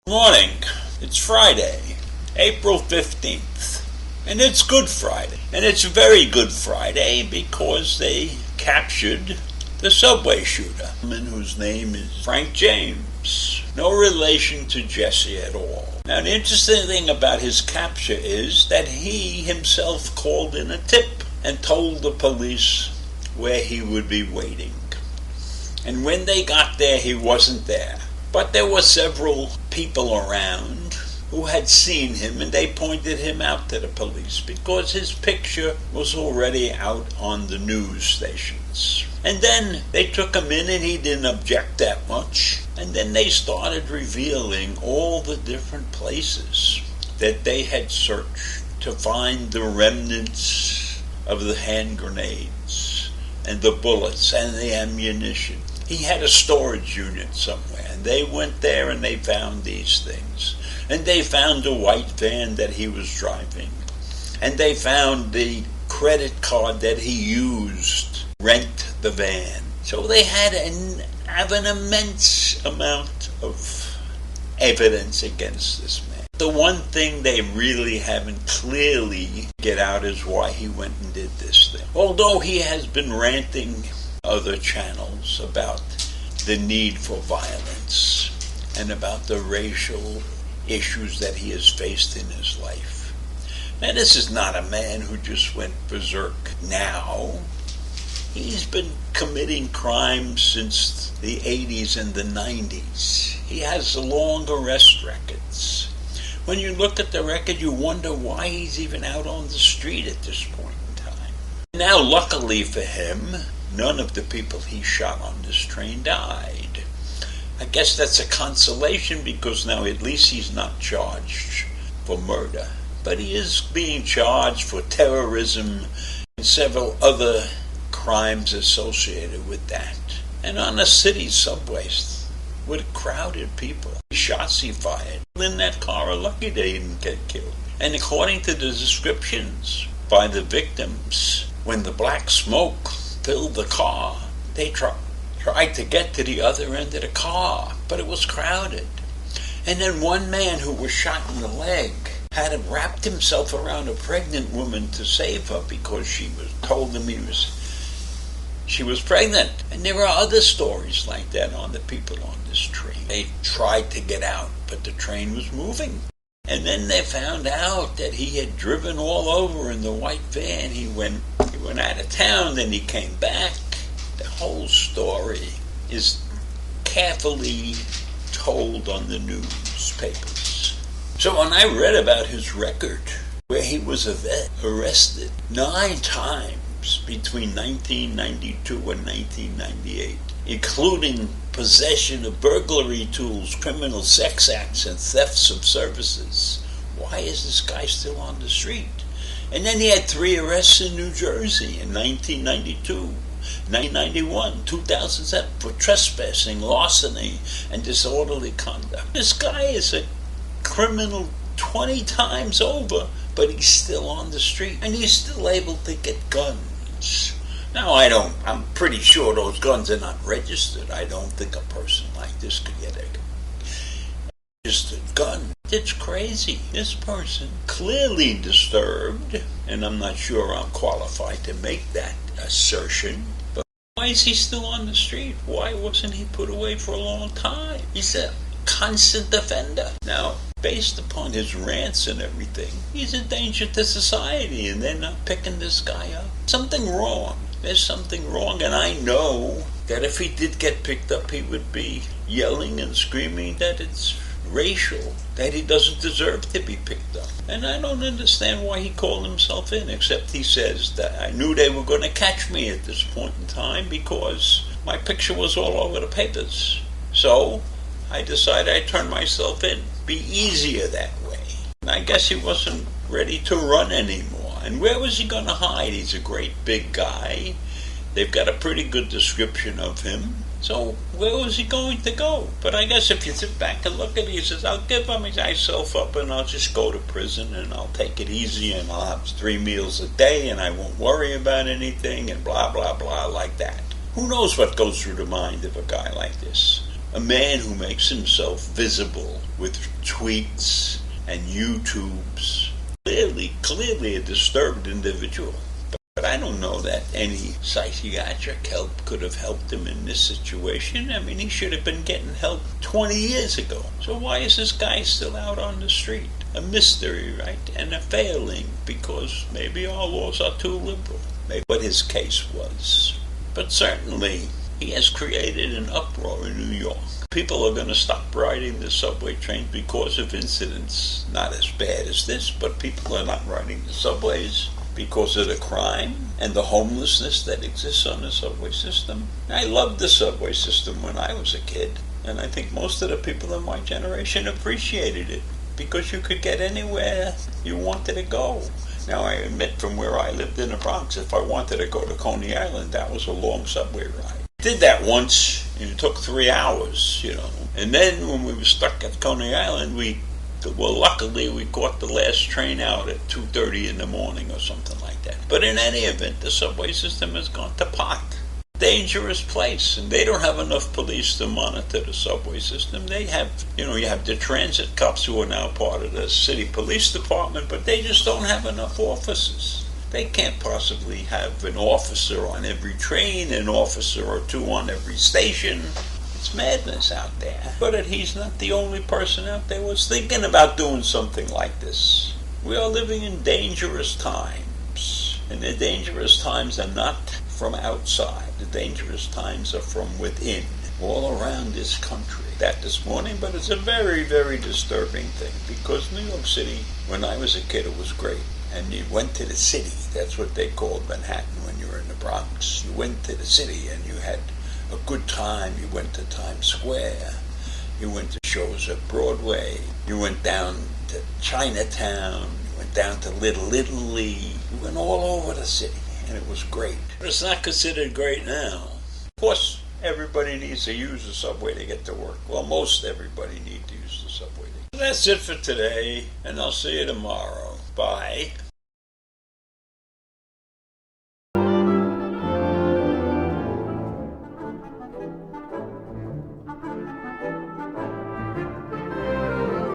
Morning. It's Friday, April 15th, and it's Good Friday. And it's a very Good Friday because they captured the subway shooter, whose name is Fank James. No relation to Jesse at all. Now, the interesting thing about his capture is that he himself called in a tip and told the police where he would be waiting. And when they got there, he wasn't there. But there were several people around who had seen him, and they pointed him out to the police because his picture was already out on the news stations. And then they took him in, and he didn't object that much. And then they started revealing all the different places that they had searched to find the remnants of the hand grenades and the bullets and the ammunition. He had a storage unit somewhere, and they went there and they found these things. And they found a white van that he was driving. And they found the credit card that he used to rent the van. So they had an immense amount of evidence against this man. The one thing they really haven't clearly get out is why he went and did this thing. Although he has been ranting other channels about the need for violence and about the racial issues that he has faced in his life. Now, this is not a man who just went berserk now. He's been committing crimes since the 80s and the 90s. He has long arrest records. When you look at the record, you wonder why he's even out on the street at this point in time. Now, luckily for him, none of the people he shot on this train died. I guess that's a consolation because now at least he's not charged for murder. But he is being charged for terrorism and several other crimes associated with that. And on the city subways with crowded people, the shots he fired in that car are lucky they didn't get killed. And according to the descriptions by the victims, when the black smoke filled the car, they tried to get to the other end of the car, but it was crowded. And then one man who was shot in the leg had wrapped himself around a pregnant woman to save her because she told him she was pregnant. And there are other stories like that on the people on this train. They tried to get out, but the train was moving. And then they found out that he had driven all over in the white van. He went out of town, then he came back. The whole story is carefully told on the newspapers. So when I read about his record, where he was arrested 9 times between 1992 and 1998, including possession of burglary tools, criminal sex acts, and thefts of services. Why is this guy still on the street? And then he had 3 arrests in New Jersey in 1992, 1991, 2007 for trespassing, larceny, and disorderly conduct. This guy is a criminal 20 times over, but he's still on the street. And he's still able to get guns. Now, I'm pretty sure those guns are not registered. I don't think a person like this could get a registered gun. It's crazy. This person, clearly disturbed, and I'm not sure I'm qualified to make that assertion, but why is he still on the street? Why wasn't he put away for a long time? He's a constant offender. Now, based upon his rants and everything, he's a danger to society, and they're not picking this guy up. Something wrong. There's something wrong, and I know that if he did get picked up, he would be yelling and screaming that it's racial that he doesn't deserve to be picked up. And I don't understand why he called himself in, except he says that I knew they were going to catch me at this point in time because my picture was all over the papers. So I decided I'd turn myself in. Be easier that way. And I guess he wasn't ready to run anymore. And where was he going to hide? He's a great big guy. They've got a pretty good description of him. So where was he going to go? But I guess if you sit back and look at it, he says, I'll give myself up and I'll just go to prison and I'll take it easy and I'll have 3 meals a day and I won't worry about anything and blah, blah, blah, like that. Who knows what goes through the mind of a guy like this? A man who makes himself visible with tweets and YouTubes. Clearly a disturbed individual. But I don't know that any psychiatric help could have helped him in this situation. I mean, he should have been getting help 20 years ago. So why is this guy still out on the street? A mystery, right? And a failing because maybe our laws are too liberal. Maybe what his case was. But certainly, he has created an uproar in New York. People are going to stop riding the subway trains because of incidents not as bad as this, but people are not riding the subways because of the crime and the homelessness that exists on the subway system. I loved the subway system when I was a kid, and I think most of the people in my generation appreciated it because you could get anywhere you wanted to go. Now, I admit from where I lived in the Bronx, if I wanted to go to Coney Island, that was a long subway ride. Did that once, and it took 3 hours, And then when we were stuck at Coney Island, luckily we caught the last train out at 2:30 in the morning or something like that. But in any event, the subway system has gone to pot. Dangerous place, and they don't have enough police to monitor the subway system. They have, you have the transit cops who are now part of the city police department, but they just don't have enough officers. They can't possibly have an officer on every train, an officer or 2 on every station. It's madness out there. But he's not the only person out there who was thinking about doing something like this. We are living in dangerous times, and the dangerous times are not from outside. The dangerous times are from within, all around this country. That this morning, but it's a very, very disturbing thing because New York City, when I was a kid, it was great. And you went to the city. That's what they called Manhattan when you were in the Bronx. You went to the city and you had a good time. You went to Times Square. You went to shows at Broadway. You went down to Chinatown. You went down to Little Italy. You went all over the city, and it was great. But it's not considered great now. Of course, everybody needs to use the subway to get to work. Well, most everybody needs to use the subway. That's it for today, and I'll see you tomorrow. Bye.